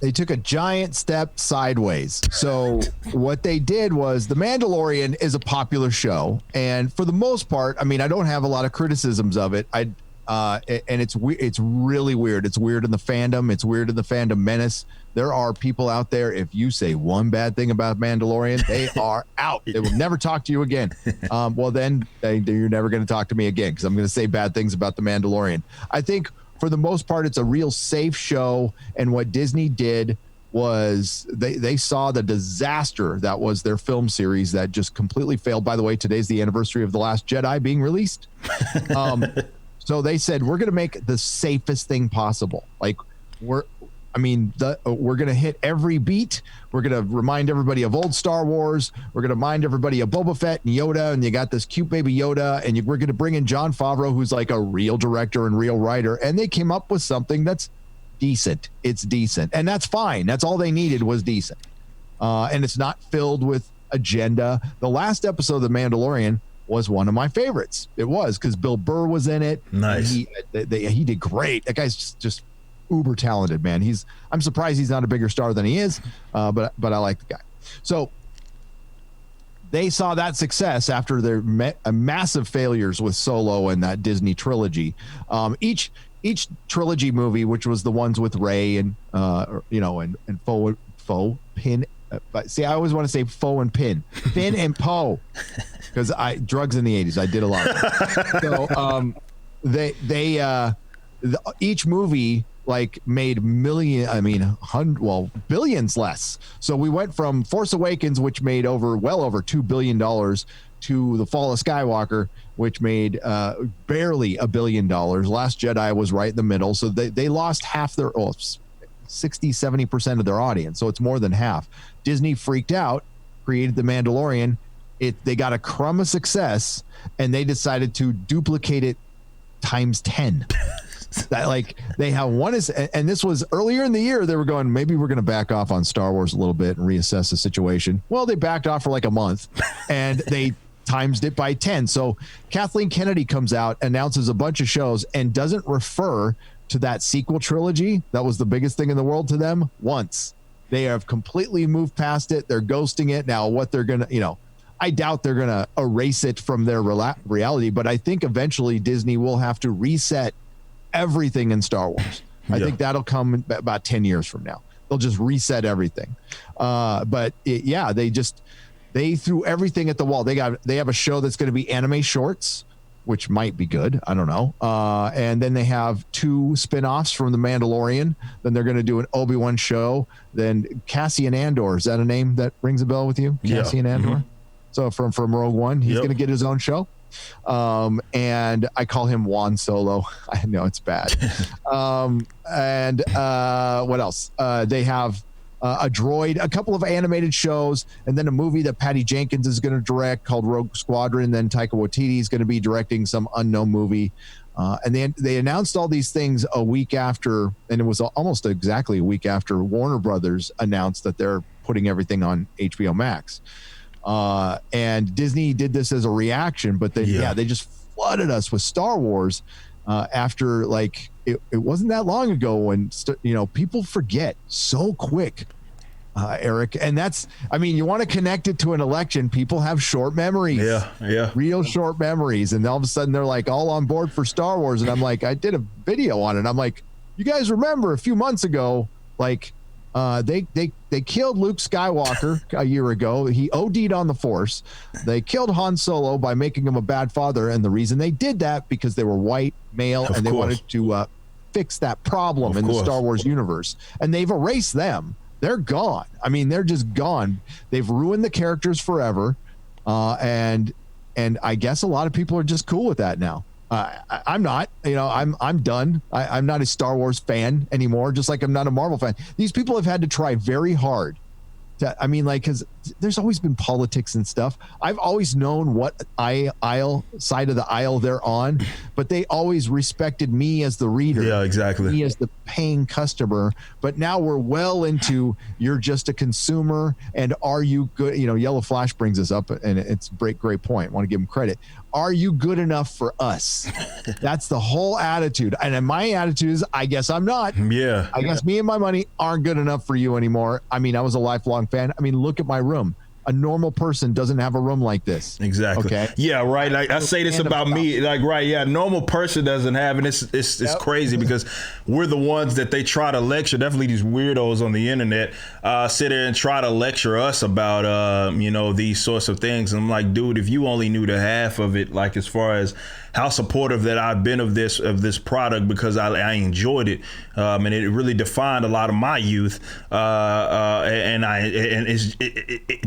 They took a giant step sideways. So what they did was, The Mandalorian is a popular show, and for the most part, I mean, I don't have a lot of criticisms of it. And it's really weird. It's weird in the fandom. It's weird in the fandom menace. There are people out there, if you say one bad thing about Mandalorian, they are out. They will never talk to you again. Well, then you're never going to talk to me again, because I'm going to say bad things about the Mandalorian. I think for the most part, it's a real safe show. And what Disney did was they saw the disaster that was their film series that just completely failed. By the way, today's the anniversary of The Last Jedi being released. So they said, we're going to make the safest thing possible. Like, we're going to hit every beat. We're going to remind everybody of old Star Wars. We're going to remind everybody of Boba Fett and Yoda, and you got this cute baby Yoda, and we're going to bring in Jon Favreau, who's like a real director and real writer. And they came up with something that's decent. It's decent. And that's fine. That's all they needed, was decent. And it's not filled with agenda. The last episode of The Mandalorian was one of my favorites. It was, because Bill Burr was in it.
Nice.
He did great. That guy's just uber talented, man. I'm surprised he's not a bigger star than he is, but I like the guy. So they saw that success after their massive failures with Solo and that Disney trilogy. Each trilogy movie, which was the ones with Rey and Faux Pin. But see, I always want to say Faux and Pin, Finn and Poe, because drugs in the 80s. I did a lot of it. So each movie like made billions less. So we went from Force Awakens, which made well over $2 billion, to The Fall of Skywalker, which made barely $1 billion. Last Jedi was right in the middle. So they lost half their 60-70% of their audience. So it's more than half. Disney freaked out, created The Mandalorian. They got a crumb of success, and they decided to duplicate it times 10. That, like, they have one is, and this was earlier in the year, they were going, maybe we're going to back off on Star Wars a little bit and reassess the situation. Well, they backed off for like a month, and they times it by 10. So Kathleen Kennedy comes out, announces a bunch of shows, and doesn't refer to that sequel trilogy that was the biggest thing in the world to them once. They have completely moved past it. They're ghosting it. Now what they're going to, I doubt they're going to erase it from their reality, but I think eventually Disney will have to reset everything in Star Wars. I think that'll come about 10 years from now. They'll just reset everything. They threw everything at the wall. They have a show that's going to be anime shorts, which might be good. I don't know. And then they have 2 spinoffs from The Mandalorian. Then they're going to do an Obi-Wan show. Then Cassian Andor. Is that a name that rings a bell with you? Cassian Andor. Mm-hmm. So from Rogue One, he's going to get his own show. And I call him Juan Solo. I know it's bad. What else? They have a droid, a couple of animated shows, and then a movie that Patty Jenkins is going to direct called Rogue Squadron. Then Taika Waititi is going to be directing some unknown movie. And they announced all these things a week after, and it was almost exactly a week after Warner Brothers announced that they're putting everything on HBO Max. And Disney did this as a reaction, but they just flooded us with Star Wars after it wasn't that long ago when people forget so quick, Eric. And you want to connect it to an election. People have short memories, real short memories, and all of a sudden they're like all on board for Star Wars. And I'm like, I did a video on it. I'm like, you guys remember a few months ago, they killed Luke Skywalker a year ago. He OD'd on the Force. They killed Han Solo by making him a bad father, and the reason they did that because they were white, male, and they wanted to fix that problem in the Star Wars universe. And they've erased them. They're gone. They're just gone. They've ruined the characters forever, and I guess a lot of people are just cool with that now. I'm not, I'm done. I'm not a Star Wars fan anymore, just like I'm not a Marvel fan. These people have had to try very hard because there's always been politics and stuff. I've always known what side of the aisle they're on, but they always respected me as the reader.
Yeah, exactly.
Me as the paying customer. But now we're well into you're just a consumer, and are you good? Yellow Flash brings us up, and it's a great point. I want to give him credit. Are you good enough for us? That's the whole attitude. And my attitude is, I guess I'm not.
Yeah.
I guess me and my money aren't good enough for you anymore. I was a lifelong fan. Look at my room. A normal person doesn't have a room like this.
Exactly. Okay. Yeah, right. I say this about me. Normal person doesn't have, and it's crazy because we're the ones that they try to lecture. Definitely these weirdos on the internet sit there and try to lecture us about these sorts of things. And I'm like, dude, if you only knew the half of it, as far as how supportive that I've been of this product, because I enjoyed it, and it really defined a lot of my youth.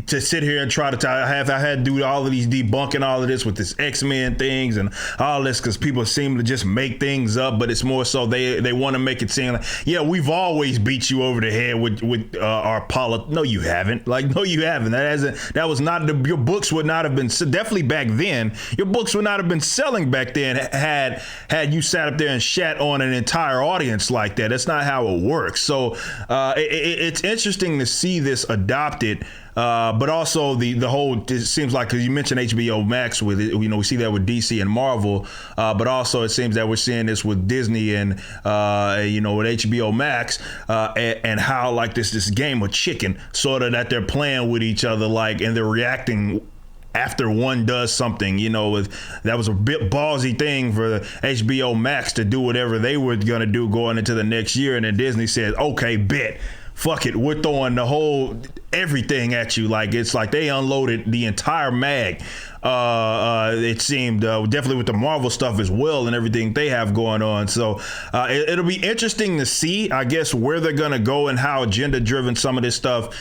To sit here and try to I had to do all of these debunking all of this with this X-Men things and all this, because people seem to just make things up, but it's more so they want to make it seem like, we've always beat you over the head with our politics. No, you haven't. No, you haven't. That was not your books would not have been, definitely back then, your books would not have been selling back then had you sat up there and shat on an entire audience like that. That's not how it works. So it's interesting to see this adopted. But also the whole, it seems like, because you mentioned HBO Max with it, we see that with DC and Marvel, but also it seems that we're seeing this with Disney and with HBO Max, and how this game of chicken sort of that they're playing with each other, and they're reacting after one does something. That was a bit ballsy thing for HBO Max to do whatever they were gonna do going into the next year, and then Disney said, okay, bet. Fuck it, we're throwing the whole everything at you. It's like they unloaded the entire mag. It seemed definitely with the Marvel stuff as well and everything they have going on. So it'll be interesting to see, I guess, where they're going to go and how agenda driven some of this stuff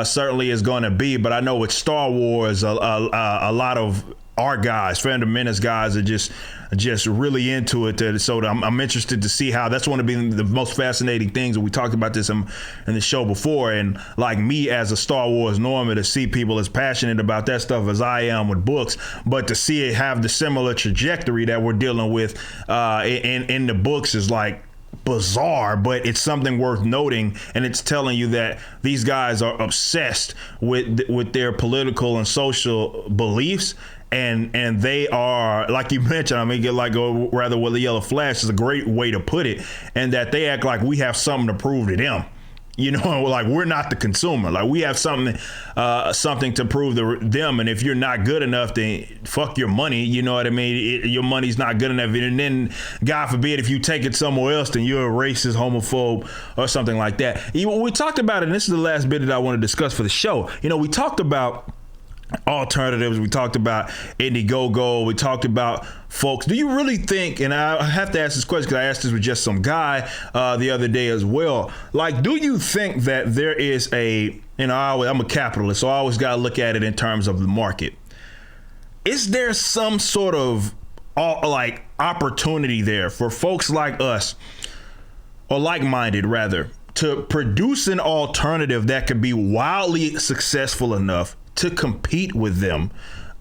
certainly is going to be. But I know with Star Wars, a lot of our guys, Fandom Menace guys, are just really into it. So I'm interested to see how that's one of the most fascinating things. And we talked about this in the show before. And like me as a Star Wars normie, to see people as passionate about that stuff as I am with books, but to see it have the similar trajectory that we're dealing with in the books is bizarre, but it's something worth noting, and it's telling you that these guys are obsessed with their political and social beliefs. And they are, like you mentioned, rather well, the Yellow Flash is a great way to put it, and that they act like we have something to prove to them. You know, like we're not the consumer. Like we have something to prove to them. And if you're not good enough, then fuck your money. You know what I mean? Your money's not good enough. And then, God forbid, if you take it somewhere else, then you're a racist, homophobe, or something like that. We talked about it, and this is the last bit that I want to discuss for the show. You know, we talked about alternatives. We talked about Indiegogo. We talked about folks. Do you really think, and I have to ask this question because I asked this with just some guy the other day as well, like, do you think that there is I'm a capitalist, so I always got to look at it in terms of the market. Is there some sort of like opportunity there for folks like us, or like-minded rather, to produce an alternative that could be wildly successful enough to compete with them?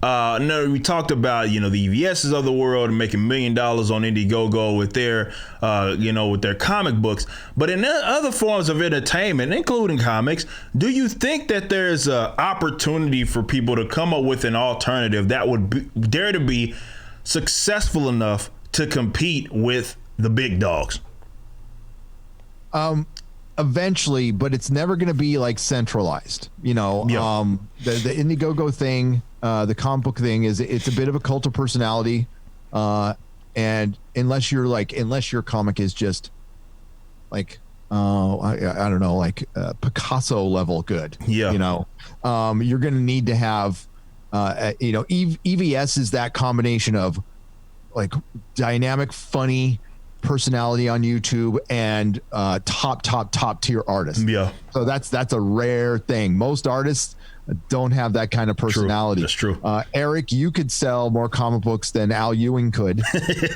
No, we talked about, you know, the EVSs of the world making $1 million on Indiegogo with their, with their comic books. But in other forms of entertainment, including comics, do you think that there's an opportunity for people to come up with an alternative that would dare to be successful enough to compete with the big dogs?
Eventually, but it's never going to be like centralized, you know.
Yeah.
The Indiegogo thing, the comic book thing it's a bit of a cult of personality. And unless your comic is just like, I don't know, like Picasso level good,
yeah,
you know, you're going to need to have, EVS is that combination of like dynamic, funny personality on YouTube and top tier artists.
Yeah.
So that's a rare thing. Most artists don't have that kind of personality.
That's true.
Eric, you could sell more comic books than Al Ewing could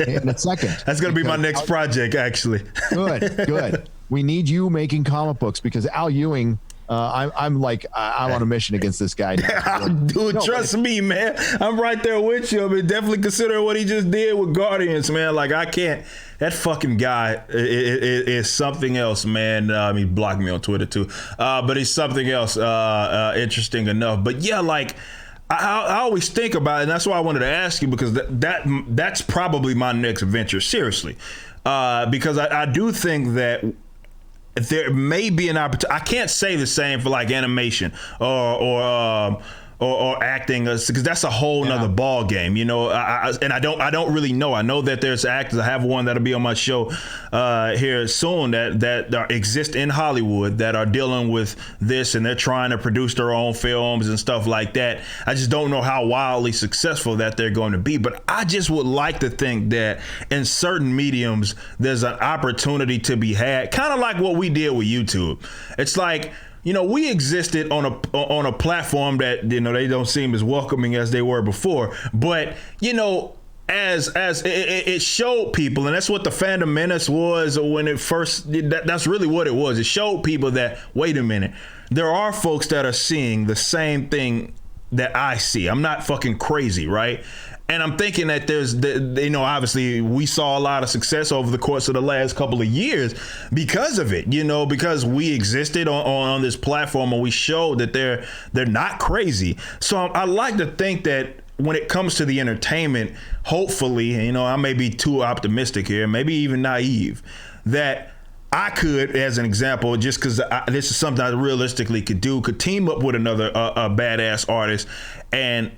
in a second.
That's going to be my next project, actually.
Good. We need you making comic books because Al Ewing, I'm on a mission against this guy now.
Dude, trust me, man. I'm right there with you. I mean, definitely consider what he just did with Guardians, man. Like, I can't. That fucking guy is something else, man. He blocked me on Twitter too, but he's something else interesting enough. But yeah, like I always think about it, and that's why I wanted to ask you, because that's probably my next venture, seriously, because I do think that there may be an opportunity. I can't say the same for like animation or acting, because that's a whole nother ball game, you know. I don't really know. I know that there's actors. I have one that'll be on my show here soon that exist in Hollywood that are dealing with this, and they're trying to produce their own films and stuff like that. I just don't know how wildly successful that they're going to be. But I just would like to think that in certain mediums, there's an opportunity to be had, kind of like what we did with YouTube. It's like, you know, we existed on a platform that, you know, they don't seem as welcoming as they were before. But, you know, as it showed people, and that's what the Fandom menace was when it first, that's really what it was. It showed people that, wait a minute, there are folks that are seeing the same thing that I see. I'm not fucking crazy, right? And I'm thinking that there's, you know, obviously we saw a lot of success over the course of the last couple of years because of it, you know, because we existed on this platform and we showed that they're not crazy. So I like to think that when it comes to the entertainment, hopefully, you know, I may be too optimistic here, maybe even naive, that I could, as an example, just because this is something I realistically could team up with another badass artist and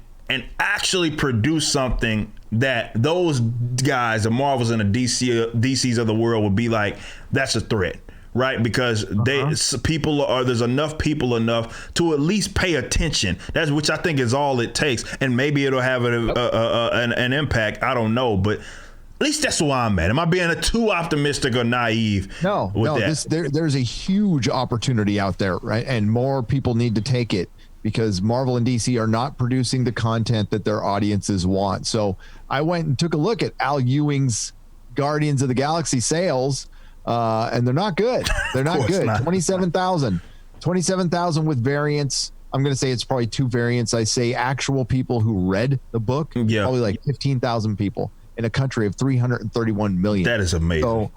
actually produce something that those guys, the Marvels and the DCs of the world, would be like, that's a threat, right? Because there's enough people to at least pay attention. Which I think is all it takes, and maybe it'll have an impact. I don't know, but at least that's where I'm at. Am I being too optimistic or naive?
No. There's a huge opportunity out there, right? And more people need to take it, because Marvel and DC are not producing the content that their audiences want. So I went and took a look at Al Ewing's Guardians of the Galaxy sales, and they're not good. They're not good. 27,000 with variants. I'm going to say it's probably 2 variants. I say actual people who read the book, probably like 15,000 people in a country of 331 million.
That is amazing.
So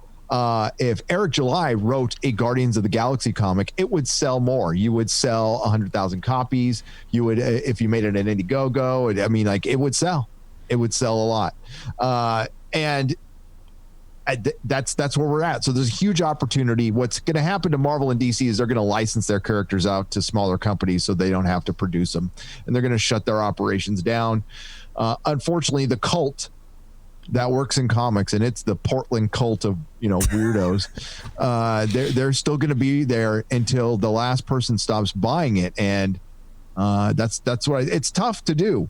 if Eric July wrote a Guardians of the Galaxy comic, it would sell more. You would sell 100,000 copies. You would, if you made it an Indiegogo, it would sell. It would sell a lot. And that's where we're at. So there's a huge opportunity. What's going to happen to Marvel and DC is they're going to license their characters out to smaller companies so they don't have to produce them, and they're going to shut their operations down. Unfortunately, the cult that works in comics, and it's the Portland cult of weirdos. They're still going to be there until the last person stops buying it, and that's what it's tough to do.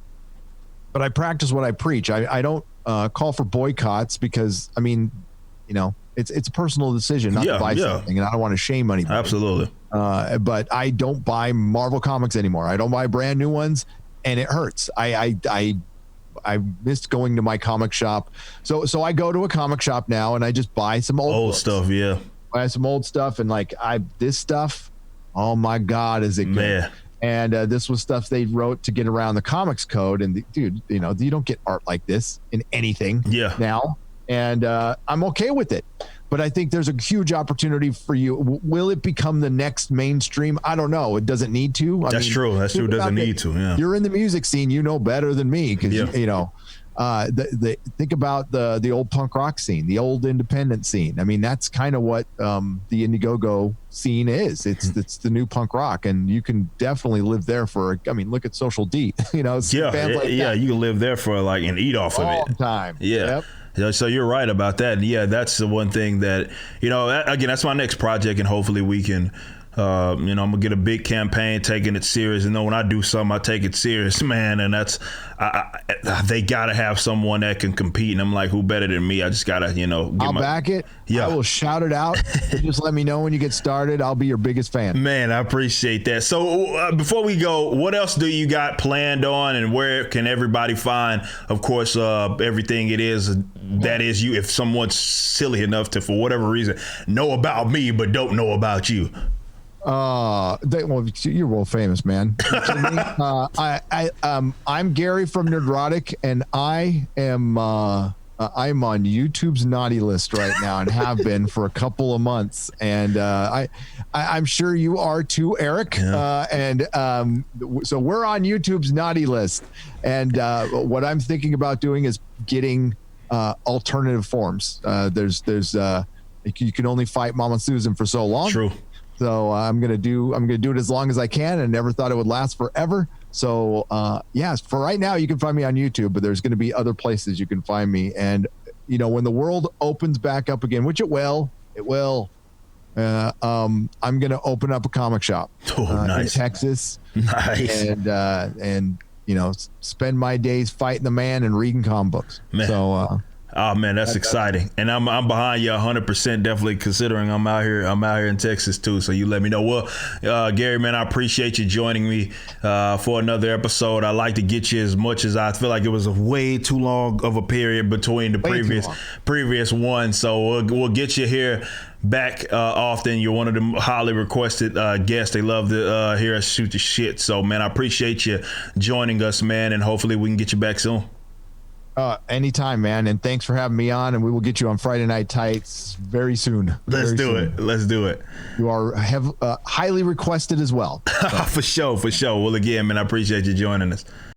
But I practice what I preach. I don't call for boycotts because it's a personal decision not to buy something, and I don't want to shame anybody.
Absolutely.
But I don't buy Marvel comics anymore. I don't buy brand new ones, and it hurts. I missed going to my comic shop. So I go to a comic shop now and I just buy some old
stuff. Yeah.
Buy some old stuff. And this stuff, oh my God, is it good? Man. And this was stuff they wrote to get around the comics code. And dude, you don't get art like this in anything now. And I'm okay with it. But I think there's a huge opportunity for you. Will it become the next mainstream? I don't know. It doesn't need to.
That's true. That's true. It doesn't need to. Yeah.
You're in the music scene. You know better than me because think about the old punk rock scene, the old independent scene. I mean, that's kind of what the Indiegogo scene is. It's the new punk rock, and you can definitely live there look at Social D. You can live there for and eat off of it. Time.
Yeah. Yep. So you're right about that. Yeah, that's the one thing that, again, that's my next project, and hopefully we can, I'm going to get a big campaign taking it serious. And when I do something, I take it serious, man. And that's, they got to have someone that can compete. And I'm like, who better than me? I just got to,
I'll back it. Yeah. I will shout it out. Just let me know when you get started. I'll be your biggest fan.
Man, I appreciate that. So before we go, what else do you got planned on, and where can everybody find, of course, everything it is that is you, if someone's silly enough to, for whatever reason, know about me but don't know about you?
You're world famous, man. I'm Gary from Nerdrotic, and I'm on YouTube's naughty list right now, and have been for a couple of months. And I'm sure you are too, Eric. Yeah. So we're on YouTube's naughty list. And what I'm thinking about doing is getting alternative forms. You can only fight Mama Susan for so long.
True.
So I'm gonna do it as long as I can, and never thought it would last forever. So for right now, you can find me on YouTube, but there's going to be other places you can find me. And when the world opens back up again, which it will, I'm going to open up a comic shop in Texas.
Nice.
And spend my days fighting the man and reading comic books.
Man.
So.
Oh man, that's exciting, and I'm behind you 100%. Definitely, considering I'm out here in Texas too. So you let me know. Well, Gary, man, I appreciate you joining me for another episode. I like to get you as much as I feel like it was a way too long of a period between the previous one. So we'll get you here back often. You're one of the highly requested guests. They love to hear us shoot the shit. So man, I appreciate you joining us, man, and hopefully we can get you back soon.
Anytime, man. And thanks for having me on, and we will get you on Friday Night Tights very soon.
Let's do it.
You are highly requested as well.
So. For sure. Well, again, man, I appreciate you joining us.